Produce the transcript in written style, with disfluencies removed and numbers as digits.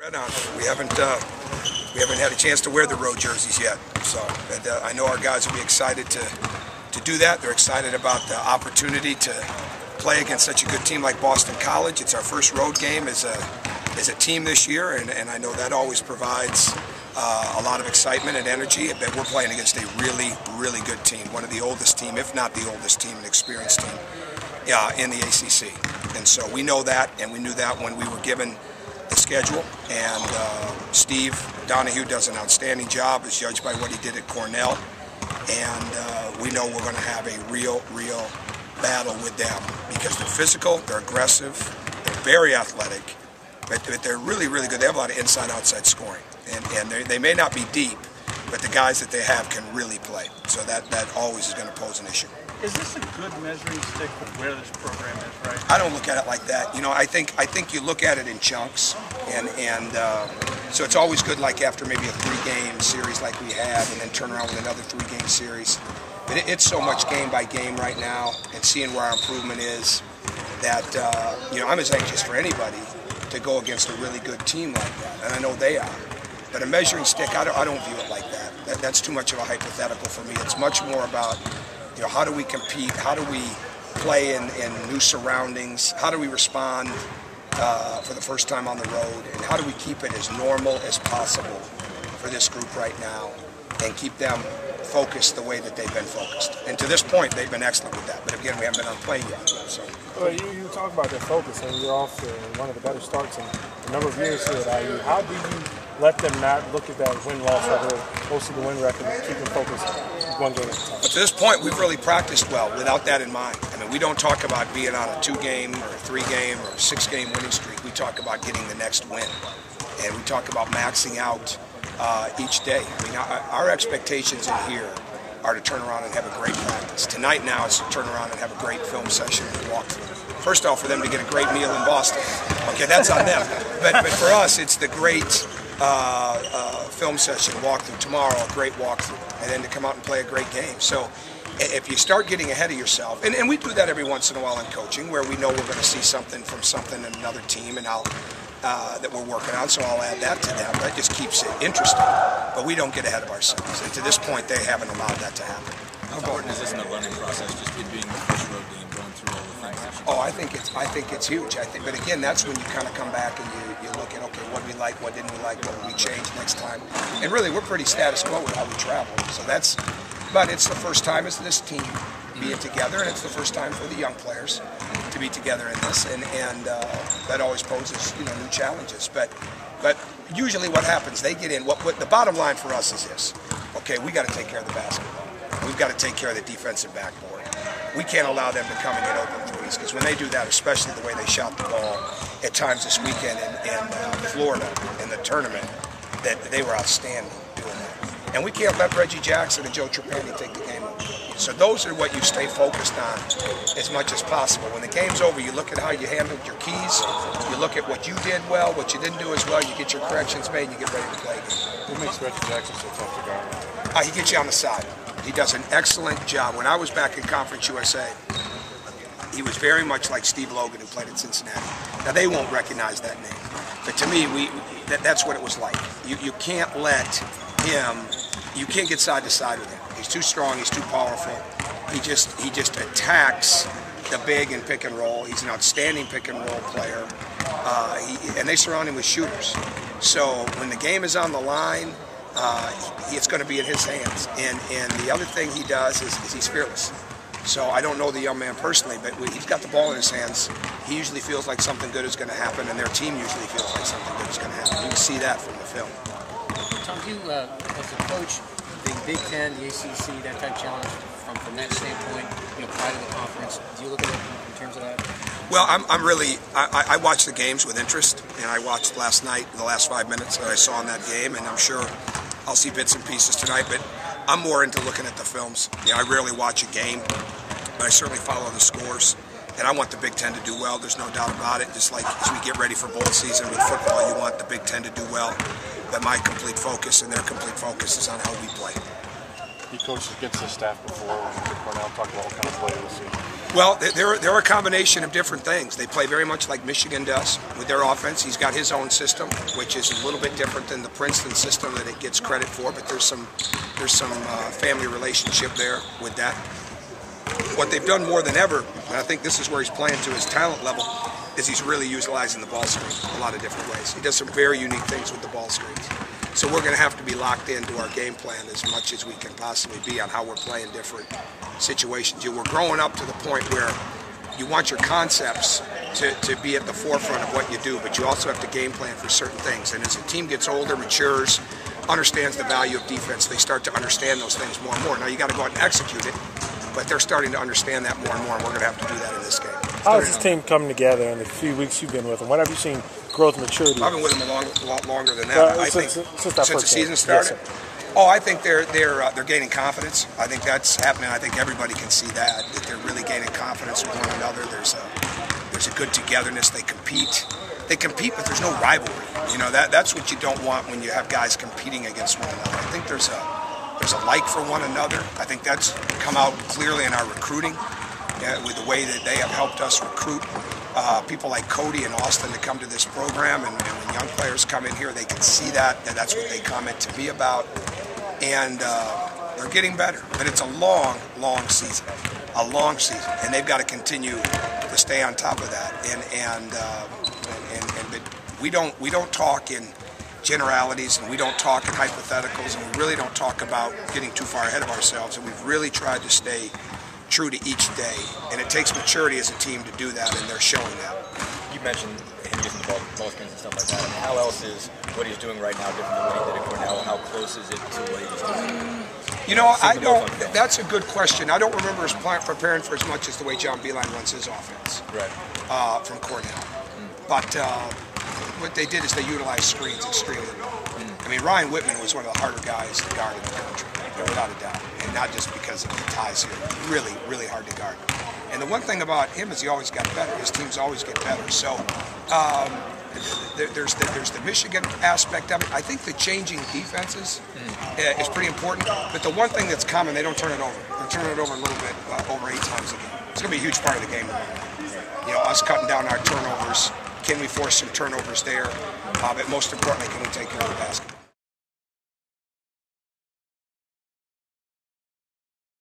Red on. We haven't had a chance to wear the road jerseys yet, so I know our guys will be excited to do that. They're excited about the opportunity to play against such a good team like Boston College. It's our first road game as a team this year, and I know that always provides a lot of excitement and energy. But we're playing against a really good team, one of the oldest team, if not the oldest team, an experienced team in the ACC. And so we know that, and we knew that when we were given the schedule, and Steve Donahue does an outstanding job as judged by what he did at Cornell, and we know we're going to have a real battle with them because they're physical, they're aggressive, they're very athletic, but they're really good. They have a lot of inside-outside scoring, and they may not be deep, but the guys that they have can really play, so that always is going to pose an issue. Is this a good measuring stick for where this program is, right? I don't look at it like that. You know, I think you look at it in chunks, and so it's always good, like after maybe a 3-game series like we had, and then turn around with another 3-game series. But it's so much game by game right now, and seeing where our improvement is, that you know, I'm as anxious for anybody to go against a really good team like that, and I know they are. But a measuring stick, I don't view it like that. That's too much of a hypothetical for me. It's much more about, you know, how do we compete? How do we play in new surroundings? How do we respond for the first time on the road? And how do we keep it as normal as possible for this group right now and keep them focused the way that they've been focused? And to this point, they've been excellent with that. But again, we haven't been on plane yet. So. Well, you talk about their focus, and you're off to one of the better starts in a number of years here at IU. How do you let them not look at that win-loss record, most of the win record, and keep them focused one game at a time? But to this point, we've really practiced well without that in mind. I mean, we don't talk about being on a 2-game or a 3-game or a 6-game winning streak. We talk about getting the next win, and we talk about maxing out each day. I mean, our expectations in here are to turn around and have a great practice. Tonight now is to turn around and have a great film session and walkthrough. First off, for them to get a great meal in Boston. Okay, that's on them. But for us, it's the great film session, walkthrough tomorrow, a great walkthrough, and then to come out and play a great game. So if you start getting ahead of yourself, and we do that every once in a while in coaching, where we know we're going to see something from something in another team, and that we're working on, so I'll add that to them. That just keeps it interesting. But we don't get ahead of ourselves. And to this point, they haven't allowed that to happen. How important is this in the learning process, just it being the first road game, going through all the things? Oh, I think it's huge. But again, that's when you kind of come back and you look at, okay, what we like, what didn't we like, what would we change next time? And really, we're pretty status quo with how we travel. So but it's the first time as this team being together, and it's the first time for the young players to be together in this, and that always poses, you know, new challenges. But usually what happens, they get in. What the bottom line for us is this: okay, we got to take care of the basketball. We've got to take care of the defensive backboard. We can't allow them to come and get open threes, because when they do that, especially the way they shot the ball at times this weekend in Florida in the tournament, that they were outstanding doing that. And we can't let Reggie Jackson and Joe Trapani take the game over. So those are what you stay focused on as much as possible. When the game's over, you look at how you handled your keys, you look at what you did well, what you didn't do as well, you get your corrections made, and you get ready to play again. What makes Reggie Jackson so tough to guard? He gets you on the side. He does an excellent job. When I was back in Conference USA, he was very much like Steve Logan, who played at Cincinnati. Now, they won't recognize that name, but to me, that's what it was like. You can't let him, you can't get side to side with him. He's too strong, he's too powerful. He just attacks the big and pick and roll. He's an outstanding pick and roll player, and they surround him with shooters. So when the game is on the line, it's going to be in his hands. And the other thing he does is he's fearless. So I don't know the young man personally, but when he's got the ball in his hands, he usually feels like something good is going to happen, and their team usually feels like something good is going to happen. You can see that from the film. Tom, you, as a coach, the Big Ten, the ACC, that type of challenge from that standpoint, you know, prior to the conference, do you look at it in terms of that? Well, I watch the games with interest, and I watched last night, the last 5 minutes that I saw in that game, and I'm sure I'll see bits and pieces tonight, but I'm more into looking at the films. You know, I rarely watch a game, but I certainly follow the scores, and I want the Big Ten to do well, there's no doubt about it. Just like as we get ready for bowl season with football, you want the Big Ten to do well, but my complete focus and their complete focus is on how we play. You coached against this staff before when you were at Cornell. Talk about what kind of play we'll see. Well, they're a combination of different things. They play very much like Michigan does with their offense. He's got his own system, which is a little bit different than the Princeton system that it gets credit for, but there's some family relationship there with that. What they've done more than ever, and I think this is where he's playing to his talent level, is he's really utilizing the ball screens a lot of different ways. He does some very unique things with the ball screens. So we're going to have to be locked into our game plan as much as we can possibly be on how we're playing different situations. We're growing up to the point where you want your concepts to be at the forefront of what you do, but you also have to game plan for certain things. And as a team gets older, matures, understands the value of defense, they start to understand those things more and more. Now you got to go out and execute it, but they're starting to understand that more and more, and we're going to have to do that in this game. How has this team come together in the few weeks you've been with them? What have you seen growth, maturity? I've been with them a lot longer than that. I think since the season started. Yes, I think they're gaining confidence. I think that's happening. I think everybody can see that they're really gaining confidence with one another. There's a good togetherness. They compete, but there's no rivalry. You know, that's what you don't want when you have guys competing against one another. I think there's a like for one another. I think that's come out clearly in our recruiting. With the way that they have helped us recruit people like Cody and Austin to come to this program, and when young players come in here, they can see that's what they comment to me about, and they're getting better. But it's a long season, and they've got to continue to stay on top of that. But we don't talk in generalities, and we don't talk in hypotheticals, and we really don't talk about getting too far ahead of ourselves. And we've really tried to stay true to each day, and it takes maturity as a team to do that, and they're showing that. You mentioned him using the ball screens and stuff like that. I mean, how else is what he's doing right now different than what he did at Cornell? How close is it to what he was doing? You know, I don't. That's a good question. I don't remember us preparing for as much as the way John Beilein runs his offense. Right. From Cornell, but what they did is they utilized screens extremely well. I mean, Ryan Whitman was one of the harder guys to guard in the country, without a doubt. And not just because of the ties here. Really hard to guard. And the one thing about him is he always got better. His teams always get better. So there's the Michigan aspect of it. I think the changing defenses is pretty important. But the one thing that's common, they don't turn it over. They're turning it over a little bit, over 8 times a game. It's going to be a huge part of the game. You know, us cutting down our turnovers. Can we force some turnovers there? But most importantly, can we take care of the basket?